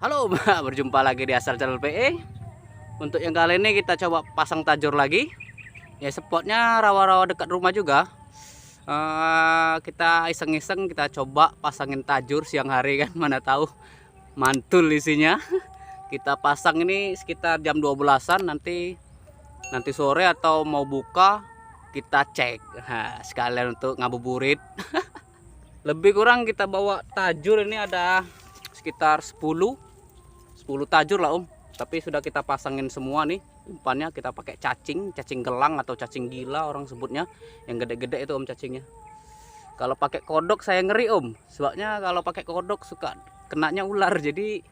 Halo, berjumpa lagi di Asal Channel PE. Untuk yang kali ini kita coba pasang tajur lagi. Ya spotnya rawa-rawa dekat rumah juga. Kita iseng-iseng kita coba pasangin tajur siang hari kan, mana tahu mantul isinya. Kita pasang ini sekitar jam 12-an, nanti sore atau mau buka kita cek. Nah, sekalian untuk ngabuburit. Lebih kurang kita bawa tajur ini ada sekitar 10 tajur lah tapi sudah kita pasangin semua nih. Umpannya kita pakai cacing gelang atau cacing gila orang sebutnya, yang gede-gede itu cacingnya. Kalau pakai kodok saya ngeri sebabnya kalau pakai kodok suka kenanya ular, jadi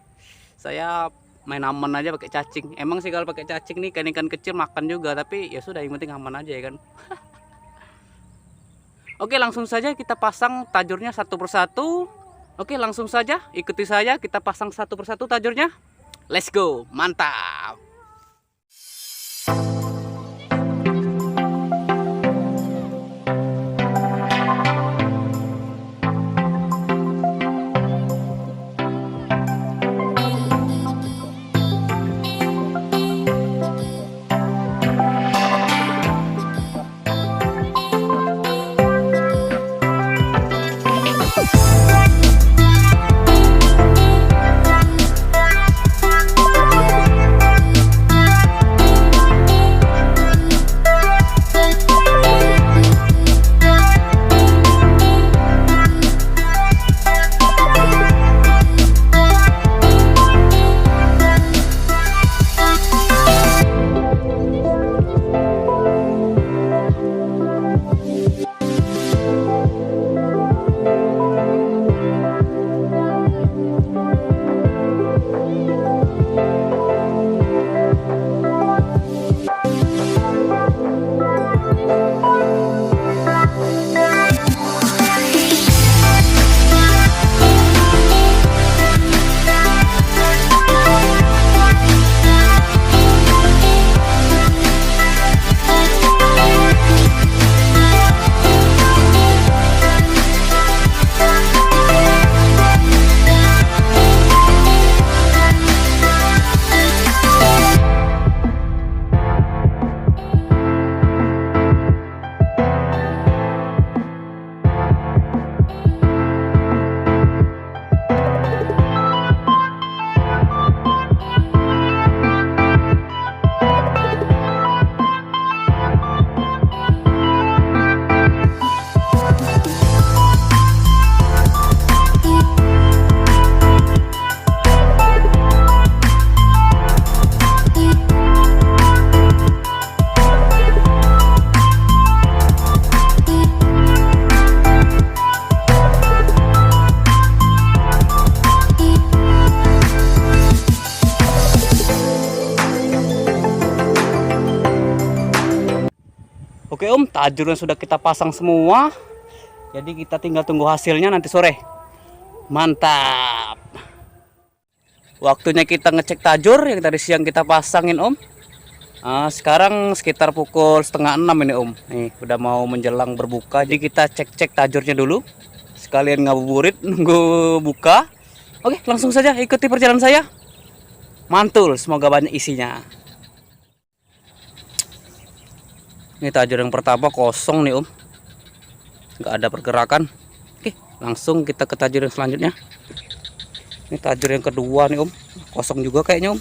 saya main aman aja pakai cacing. Emang sih kalau pakai cacing nih ikan kecil makan juga, tapi ya sudah, yang penting aman aja ya kan. Oke, langsung saja kita pasang tajurnya satu persatu. Oke, langsung saja ikuti saya, kita pasang satu persatu tajurnya. Let's go, mantap. Oke tajurnya sudah kita pasang semua. Jadi kita tinggal tunggu hasilnya nanti sore. Mantap. Waktunya kita ngecek tajur yang tadi siang kita pasangin sekarang sekitar pukul setengah 6 ini Nih udah mau menjelang berbuka. Jadi kita cek tajurnya dulu. Sekalian ngabuburit nunggu buka. Oke, langsung saja ikuti perjalanan saya. Mantul, semoga banyak isinya. Ini tajur yang pertama kosong nih nggak ada pergerakan. Oke, langsung kita ke tajur yang selanjutnya. Ini tajur yang kedua nih kosong juga kayaknya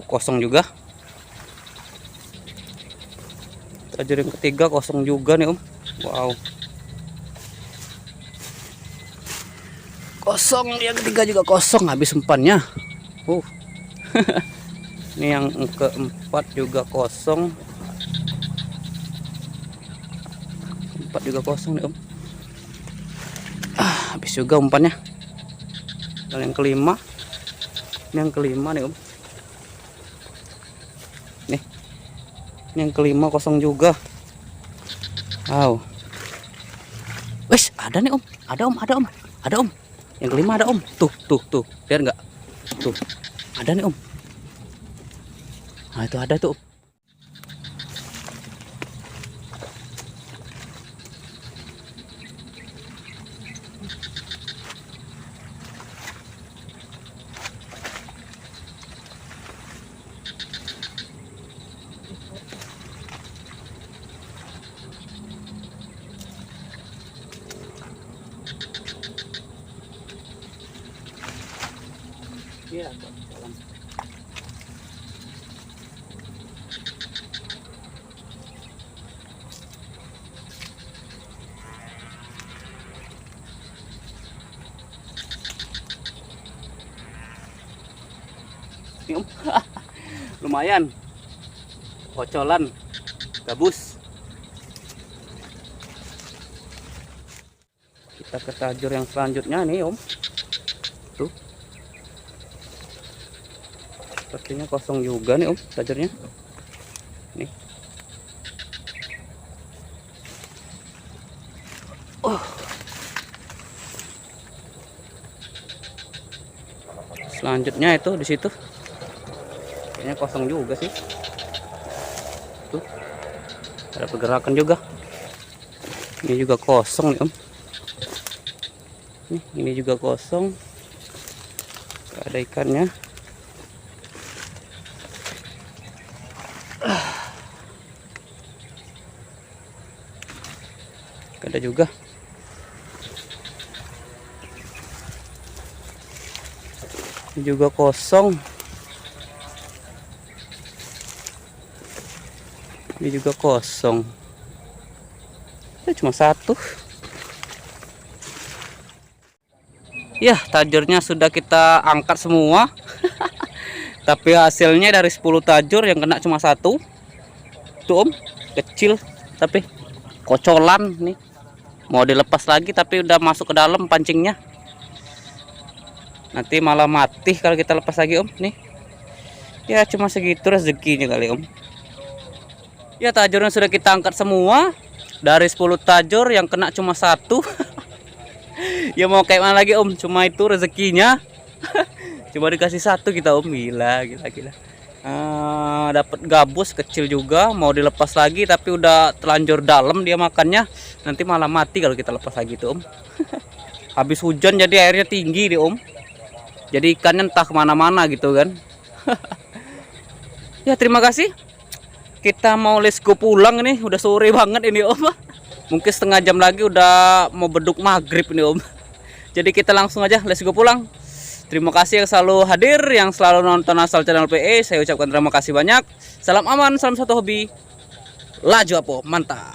kosong juga. Tajur yang ketiga kosong juga nih wow, kosong. Yang ketiga juga kosong, habis umpannya. Ini yang keempat juga kosong. Empat juga kosong nih habis juga umpannya. Dan yang kelima, ini yang kelima nih nih, ini yang kelima kosong juga. Wow, wes ada nih ada yang kelima ada tuh lihat nggak tuh, ada nih nah itu ada tuh. Iya, kocolan. Ini, Om. Lumayan. Kocolan gabus. Kita ke tajur yang selanjutnya nih, Om. Tuh. Sepertinya kosong juga nih, Om, tajurnya. Nih. Selanjutnya itu di situ. Kayaknya kosong juga sih. Tuh. Ada pergerakan juga. Ini juga kosong nih, Om. Ini juga kosong. Gak ada ikannya. Gak ada juga. Ini juga kosong. Ini juga kosong. Ini cuma satu. Ya, tajurnya sudah kita angkat semua. Tapi hasilnya dari 10 tajur yang kena cuma satu. Tuh, Om, kecil tapi kocolan nih. Mau dilepas lagi tapi udah masuk ke dalam pancingnya. Nanti malah mati kalau kita lepas lagi, Om. Nih. Ya, cuma segitu rezekinya kali, Om. Ya, tajurnya sudah kita angkat semua. Dari 10 tajur yang kena cuma satu. Ya mau kayak mana lagi, Om, cuma itu rezekinya. Cuma dikasih satu kita, Om. Gila. Dapat gabus kecil juga, mau dilepas lagi tapi udah telanjur dalam dia makannya. Nanti malah mati kalau kita lepas lagi tuh, Om. Habis hujan jadi airnya tinggi nih, Om. Jadi ikannya entah kemana-mana gitu kan. Ya, terima kasih. Kita mau let's go pulang nih, udah sore banget ini, Om. Mungkin setengah jam lagi udah mau beduk maghrib nih, Om. Jadi kita langsung aja let's go pulang. Terima kasih yang selalu hadir, yang selalu nonton Asal Channel PE. Saya ucapkan terima kasih banyak. Salam aman, salam satu hobi. Laju Apo, mantap.